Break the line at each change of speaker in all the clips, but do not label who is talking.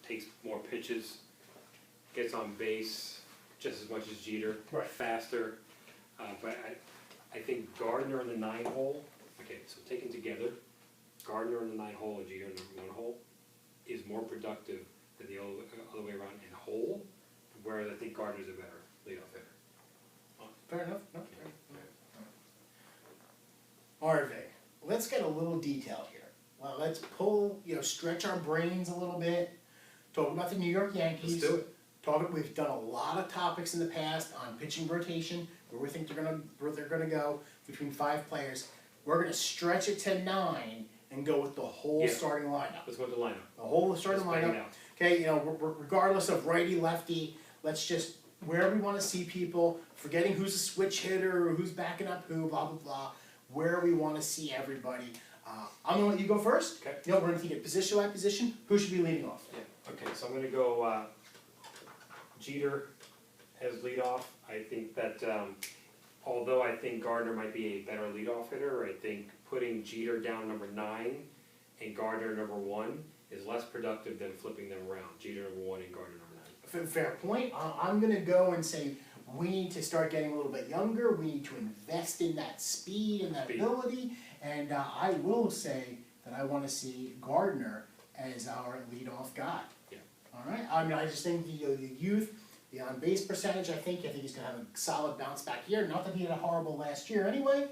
takes more pitches, gets on base just as much as Jeter,
Right.
faster. But I think Gardner in the 9-hole, okay, so taken together, Gardner in the 9-hole and Jeter in the 1-hole is more productive than the other way around in hole, whereas I think Gardner's a better leadoff hitter.
Fair enough. No, RV, let's get a little detailed here. Well, let's stretch our brains a little bit. Talk about the New York Yankees.
Let's do it.
We've done a lot of topics in the past on pitching rotation, where we think they're gonna go between 5 players. We're gonna stretch it to 9 and go with the whole starting lineup.
Let's go with the lineup.
The whole starting lineup. Okay, regardless of righty, lefty, let's just where we want to see people, forgetting who's a switch hitter or who's backing up who, blah blah blah. Where we want to see everybody. I'm gonna let you go first.
Okay.
We're gonna take it position by position. Who should be leading off?
Yeah. Okay, so I'm gonna go Jeter as leadoff. I think that although I think Gardner might be a better leadoff hitter, I think putting Jeter down number 9 and Gardner number 1 is less productive than flipping them around. Jeter number 1 and Gardner number 9.
Fair point. I'm gonna go and say we need to start getting a little bit younger. We need to invest in that speed and that ability. And I will say that I want to see Gardner as our leadoff guy.
Yeah.
All right. I mean, I just think the youth, the on base percentage. I think he's gonna have a solid bounce back year. Not that he had a horrible last year anyway.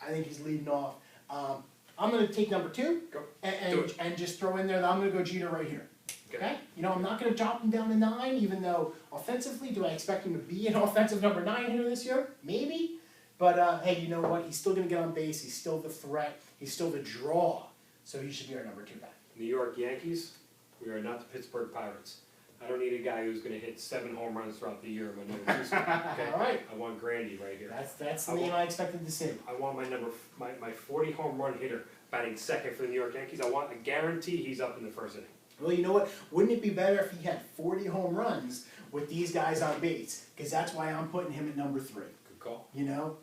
I think he's leading off. I'm gonna take number 2 and just throw in there that I'm gonna go Jeter right here. Okay? I'm not going to drop him down to 9, even though offensively, do I expect him to be an offensive number 9 hitter this year? Maybe. But hey, you know what? He's still going to get on base. He's still the threat. He's still the draw. So he should be our number 2 guy.
New York Yankees, we are not the Pittsburgh Pirates. I don't need a guy who's going to hit 7 home runs throughout the year. My number 2 spot. Okay?
All right.
I want Grandy right here.
That's the name I expected to see.
I want my 40 home run hitter batting second for the New York Yankees. I want a guarantee he's up in the first inning.
Well, you know what? Wouldn't it be better if he had 40 home runs with these guys on base? Because that's why I'm putting him at number 3.
Good call.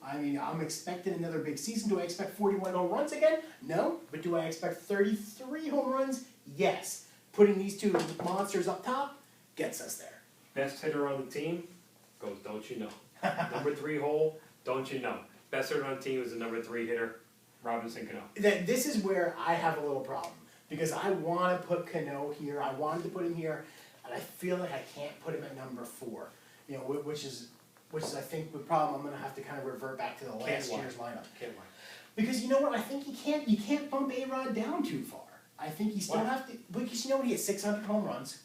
I mean, I'm expecting another big season. Do I expect 41 home runs again? No. But do I expect 33 home runs? Yes. Putting these 2 monsters up top gets us there.
Best hitter on the team goes, don't you know? Number 3 hole, don't you know? Best hitter on the team is the number 3 hitter, Robinson Cano.
This is where I have a little problem. Because I want to put Cano here, I wanted to put him here, and I feel like I can't put him at number 4. Which is I think the problem. I'm going to have to kind of revert back to the last year's lineup.
Can't lie.
Because you know what? I think you can't bump A-Rod down too far. I think you still have to. Because you know what? He has 600 home runs.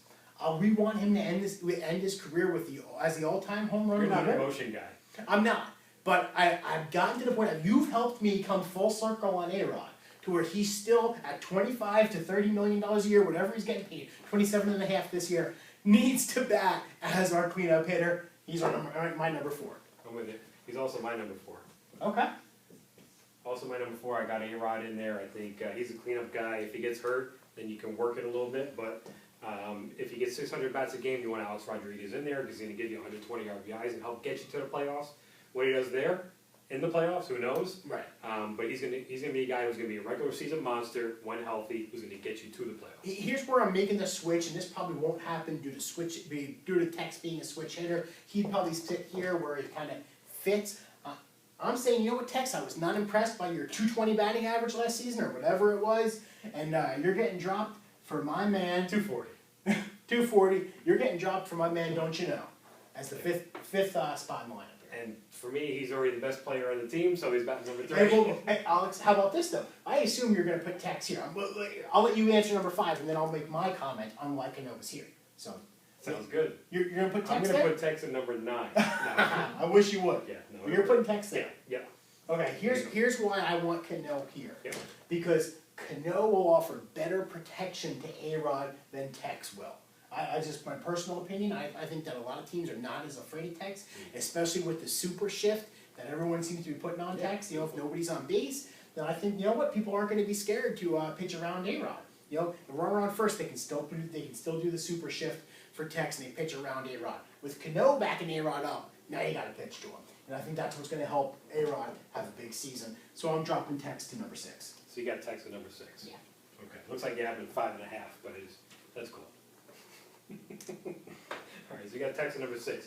We want him to end his career as the all-time home run
leader. You're not
leader.
a motion guy.
I'm not. But I've gotten to the point that you've helped me come full circle on A-Rod. To where he's still at $25 to $30 million a year, whatever he's getting paid, 27.5 this year, needs to bat as our cleanup hitter. He's my number 4.
I'm with it. He's also my number 4.
Okay.
Also my number 4, I got A-Rod in there. I think he's a cleanup guy. If he gets hurt, then you can work it a little bit. But if he gets 600 bats a game, you want Alex Rodriguez in there because he's going to give you 120 RBIs and help get you to the playoffs. What he does there, in the playoffs, who knows?
Right.
But he's gonna be a guy who's gonna be a regular season monster when healthy, who's gonna get you to the playoffs.
Here's where I'm making the switch, and this probably won't happen due to Tex being a switch hitter. He'd probably sit here where he kind of fits. I'm saying, you know what, Tex? I was not impressed by your 220 batting average last season or whatever it was, and you're getting dropped for my man.
240.
240. You're getting dropped for my man. Don't you know? As the fifth spot in the lineup.
And for me, he's already the best player on the team, so he's batting number 3.
Hey, Alex, how about this, though? I assume you're going to put Tex here. I'll let you answer number 5, and then I'll make my comment on why Canova's here. So
sounds good.
You're going to put Tex
I'm going to put Tex at number 9. No.
I wish you would.
Yeah. No,
You're putting Tex there.
Yeah.
Okay, here's why I want Cano here.
Yeah.
Because Cano will offer better protection to A-Rod than Tex will. I just, my personal opinion, I think that a lot of teams are not as afraid of Tex, especially with the super shift that everyone seems to be putting on Tex. If nobody's on base, then I think, people aren't going to be scared to pitch around A-Rod. The runner on first, they can still do the super shift for Tex, and they pitch around A-Rod. With Cano backing A-Rod up, now you got to pitch to him. And I think that's what's going to help A-Rod have a big season. So I'm dropping Tex to number 6.
So you got Tex at number 6.
Yeah.
Okay. Looks like you have him 5.5, but that's cool. we got Tex at number 6.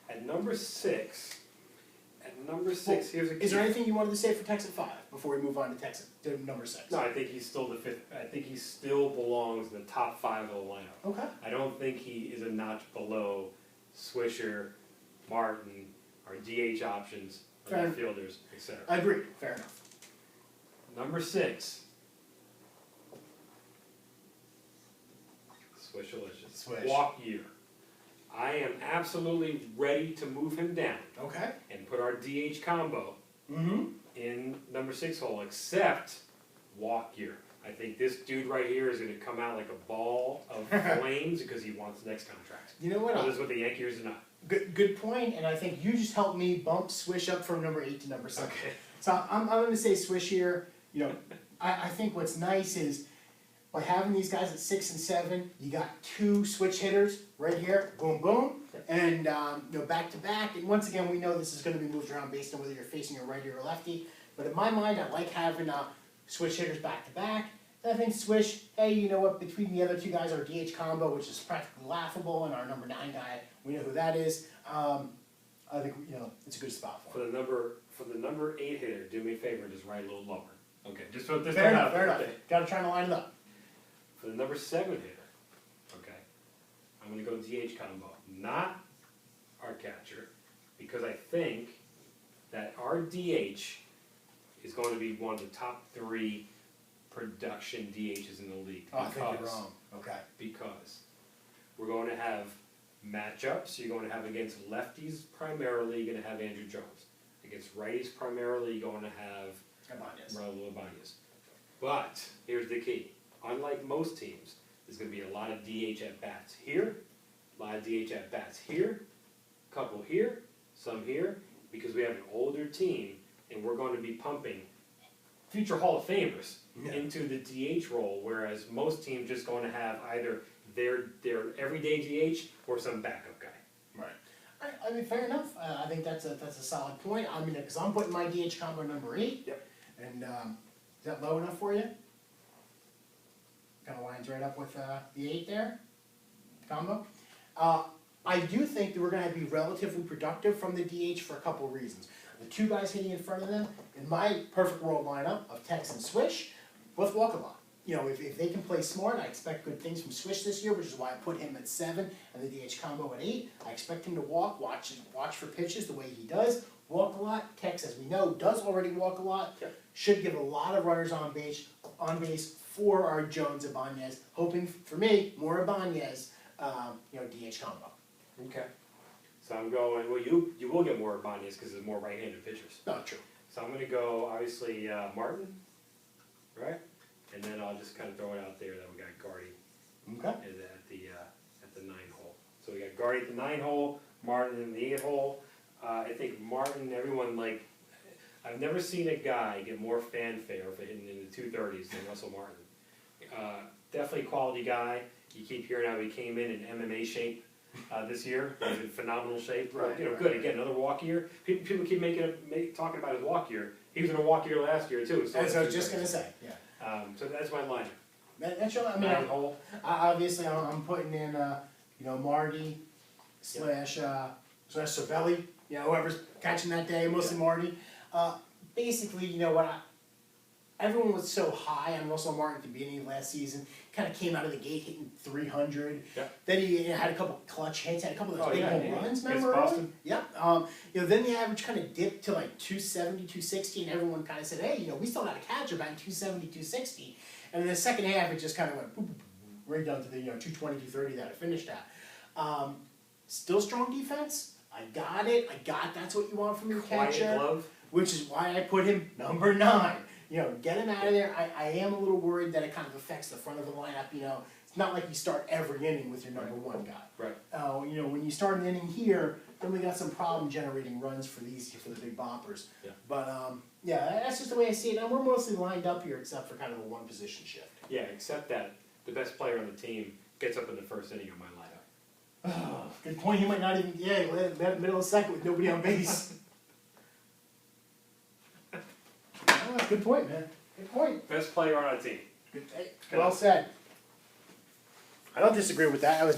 At number 6, here's a key.
Is there anything you wanted to say for Tex at 5 before we move on to Tex to number 6?
No, I think he's still the 5th. I think he still belongs in the top 5 of the lineup.
Okay.
I don't think he is a notch below Swisher, Martin, our DH options, our
Fair.
fielders, etc.
I agree. Fair enough.
Number 6. Swishalicious.
Swish.
Walk year. I am absolutely ready to move him down
Okay.
and put our DH combo
Mm-hmm.
in number 6 hole, except walk year. I think this dude right here is going to come out like a ball of flames because he wants the next contract.
You know what?
Whether it's with the Yankees or not.
Good point, and I think you just helped me bump Swish up from number 8 to number 7.
Okay.
So I'm going to say Swish here. You know, I think what's nice is by having these guys at 6 and 7, you got 2 switch hitters right here, boom, boom, and you know, back to back. And once again, we know this is going to be moved around based on whether you're facing a righty or a lefty. But in my mind, I like having switch hitters back to back. And I think Swish, hey, you know what? Between the other 2 guys, our DH combo, which is practically laughable, and our number 9 guy, we know who that is. I think you know it's a good spot for him.
For the number 8 hitter, do me a favor, just write a little lower. Okay, just put this
Fair
one
enough.
out
Fair
there.
enough.
Okay.
Got to try to line it up.
For the number 7 hitter, okay, I'm going to go DH combo, not our catcher, because I think that our DH is going to be one of the top 3 production DHs in the league.
Oh, I think you're wrong. Okay.
Because we're going to have matchups. You're going to have against lefties primarily, you're going to have Andrew Jones. Against righties primarily, you're going to have
Ibanez.
Raul Ibanez. But here's the key. Unlike most teams, there's going to be a lot of DH at-bats here, a lot of DH at-bats here, a couple here, some here, because we have an older team, and we're going to be pumping future Hall of Famers into the DH role, whereas most teams just going to have either their everyday DH or some backup guy.
Right. I mean, fair enough. I think that's a solid point. I mean, because I'm putting my DH combo number 8.
Yep.
And is that low enough for you? Kind of lines right up with the 8 there. Combo. I do think that we're going to be relatively productive from the DH for a couple of reasons. The 2 guys hitting in front of them, in my perfect world lineup of Tex and Swish, both walk a lot. You know, if they can play smart, I expect good things from Swish this year, which is why I put him at 7 and the DH combo at 8. I expect him to walk, watch for pitches the way he does, walk a lot. Tex, as we know, does already walk a lot.
Yep.
Should give a lot of runners on base for our Jones Ibanez. Hoping for me more Ibanez, you know, DH combo.
Okay. So I'm going, well, you will get more Ibanez because there's more right-handed pitchers.
Not true.
So I'm going to go, obviously, Martin, right? And then I'll just kind of throw it out there that we got Gardy
Okay.
at the 9 hole. So we got Gardy at the 9 hole, Martin in the 8 hole. I think Martin, everyone like, I've never seen a guy get more fanfare for hitting in the 230s than Russell Martin. Definitely quality guy. You keep hearing how he came in MMA shape this year. He's in phenomenal shape.
Right,
You know,
right,
good.
right.
Again, another walk year. People keep talking about his walk year. He was in a walk year last year too. So
As I was just going to say, yeah.
So that's my lineup.
That's your, I mean,
9 hole.
obviously I'm putting in, you know, Marty slash Cervelli, you know, whoever's catching that day, mostly Marty. Basically, you know what, everyone was so high on Russell Martin at the beginning of last season, kind of came out of the gate hitting 300.
Yep.
Then he had a couple clutch hits, had a couple of those big home runs,
Against
remember?
Boston.
Yep. You know, then the average kind of dipped to like 270, 260, and everyone kind of said, hey, you know, we still got a catcher batting 270, 260. And in the second half, it just kind of went boop, boop, boop, right down to the 220, 230 that it finished at. Still strong defense. I got it. That's what you want from your catcher.
Quiet glove.
Which is why I put him number 9. You know, get him out of there. I am a little worried that it kind of affects the front of the lineup. You know, it's not like you start every inning with your number 1 guy.
Right.
You know, when you start an inning here, then we got some problem generating runs for the big boppers.
Yeah.
But yeah, that's just the way I see it. And we're mostly lined up here, except for kind of a 1 position shift.
Yeah, except that the best player on the team gets up in the first inning of my lineup.
Good point. He might not even. Yeah, middle of second with nobody on base. Good point, man. Good point.
Best player on our team.
Well said. I don't disagree with that. I was